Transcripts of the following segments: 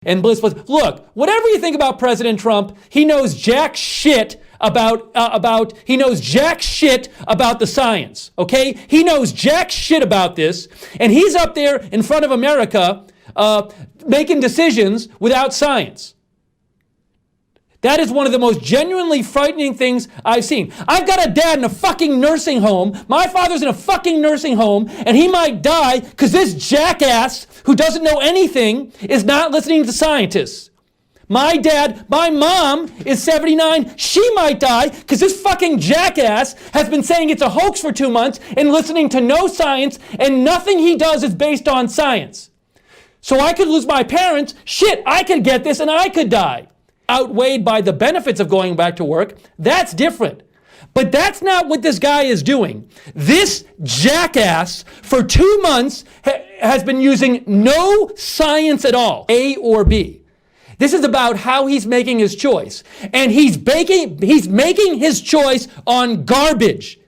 And Bliss was, look, whatever you think about President Trump, he knows jack shit about the science, okay? He knows jack shit about this, and he's up there in front of America making decisions without science. That is one of the most genuinely frightening things I've seen. I've got a dad in a fucking nursing home. My father's in a fucking nursing home, and he might die because this jackass who doesn't know anything is not listening to scientists. My mom is 79. She might die because this fucking jackass has been saying it's a hoax for 2 months and listening to no science, and nothing he does is based on science. So I could lose my parents. Shit, I could get this and I could die. Outweighed by the benefits of going back to work, that's different. But that's not what this guy is doing. This jackass for 2 months has been using no science at all, A or B. This is about how he's making his choice. And he's making his choice on garbage.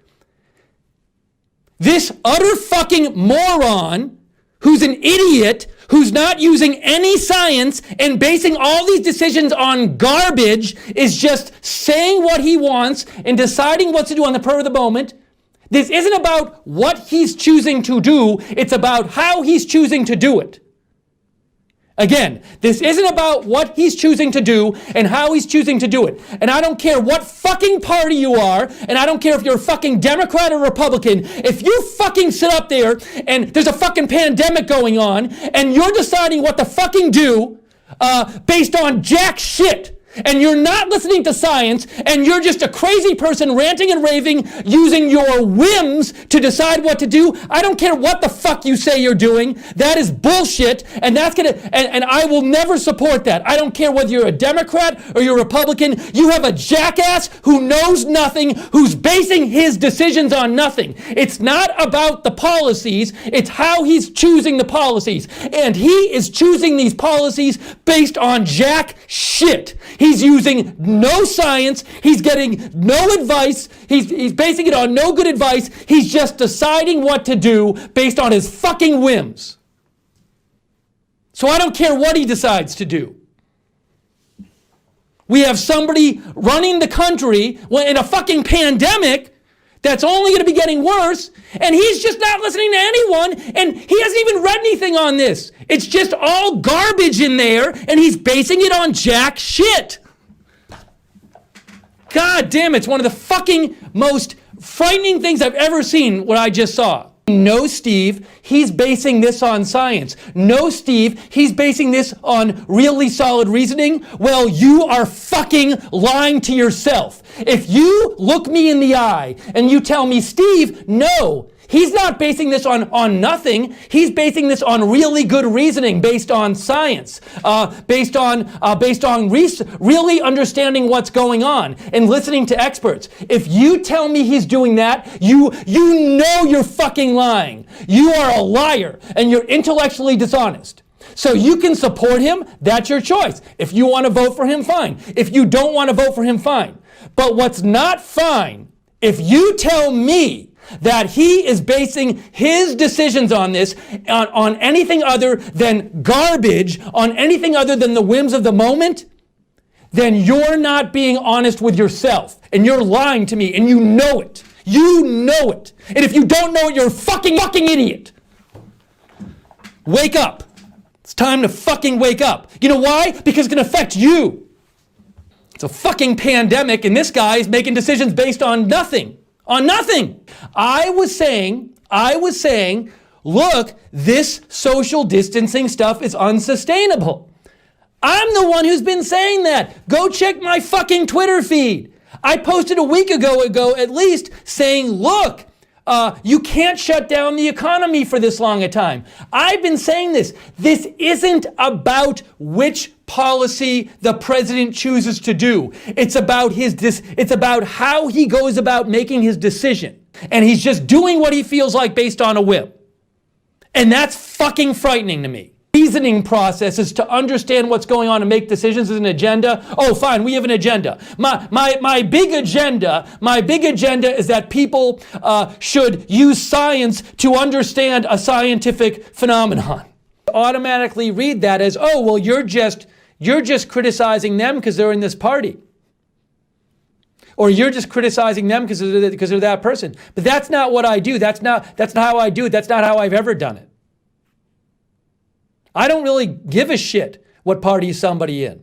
This utter fucking moron who's an idiot, who's not using any science and basing all these decisions on garbage, is just saying what he wants and deciding what to do on the spur of the moment. This isn't about what he's choosing to do, it's about how he's choosing to do it. Again, this isn't about what he's choosing to do and how he's choosing to do it. And I don't care what fucking party you are, and I don't care if you're a fucking Democrat or Republican, if you fucking sit up there and there's a fucking pandemic going on and you're deciding what to fucking do based on jack shit, and you're not listening to science, and you're just a crazy person ranting and raving using your whims to decide what to do, I don't care what the fuck you say you're doing. That is bullshit, and and I will never support that. I don't care whether you're a Democrat or you're a Republican. You have a jackass who knows nothing, who's basing his decisions on nothing. It's not about the policies, it's how he's choosing the policies. And he is choosing these policies based on jack shit. He's using no science. He's getting no advice. He's basing it on no good advice. He's just deciding what to do based on his fucking whims. So I don't care what he decides to do. We have somebody running the country in a fucking pandemic that's only going to be getting worse, and he's just not listening to anyone, and he hasn't even read anything on this. It's just all garbage in there, and he's basing it on jack shit. God damn, it's one of the fucking most frightening things I've ever seen, what I just saw. No, Steve, he's basing this on science. No, Steve, he's basing this on really solid reasoning. Well, you are fucking lying to yourself. If you look me in the eye and you tell me, Steve, no, he's not basing this on nothing. He's basing this on really good reasoning based on science, based on really understanding what's going on and listening to experts. If you tell me he's doing that, you know you're fucking lying. You are a liar and you're intellectually dishonest. So you can support him, that's your choice. If you want to vote for him, fine. If you don't want to vote for him, fine. But what's not fine, if you tell me that he is basing his decisions on this, on anything other than garbage, on anything other than the whims of the moment, then you're not being honest with yourself. And you're lying to me, and you know it. You know it. And if you don't know it, you're a fucking idiot. Wake up. It's time to fucking wake up. You know why? Because it's going to affect you. It's a fucking pandemic, and this guy is making decisions based on nothing. On nothing. I was saying, look, this social distancing stuff is unsustainable. I'm the one who's been saying that. Go check my fucking Twitter feed. I posted a week ago at least saying, look, you can't shut down the economy for this long a time. I've been saying this. This isn't about which policy the president chooses to do. It's about it's about how he goes about making his decision. And he's just doing what he feels like based on a whim. And that's fucking frightening to me. Reasoning process is to understand what's going on and make decisions as an agenda. Oh, fine, we have an agenda. My big agenda is that people should use science to understand a scientific phenomenon. automatically read that as, oh, well, you're just criticizing them because they're in this party. Or you're just criticizing them because they're that person. But that's not what I do. That's not how I do it. That's not how I've ever done it. I don't really give a shit what party is somebody in.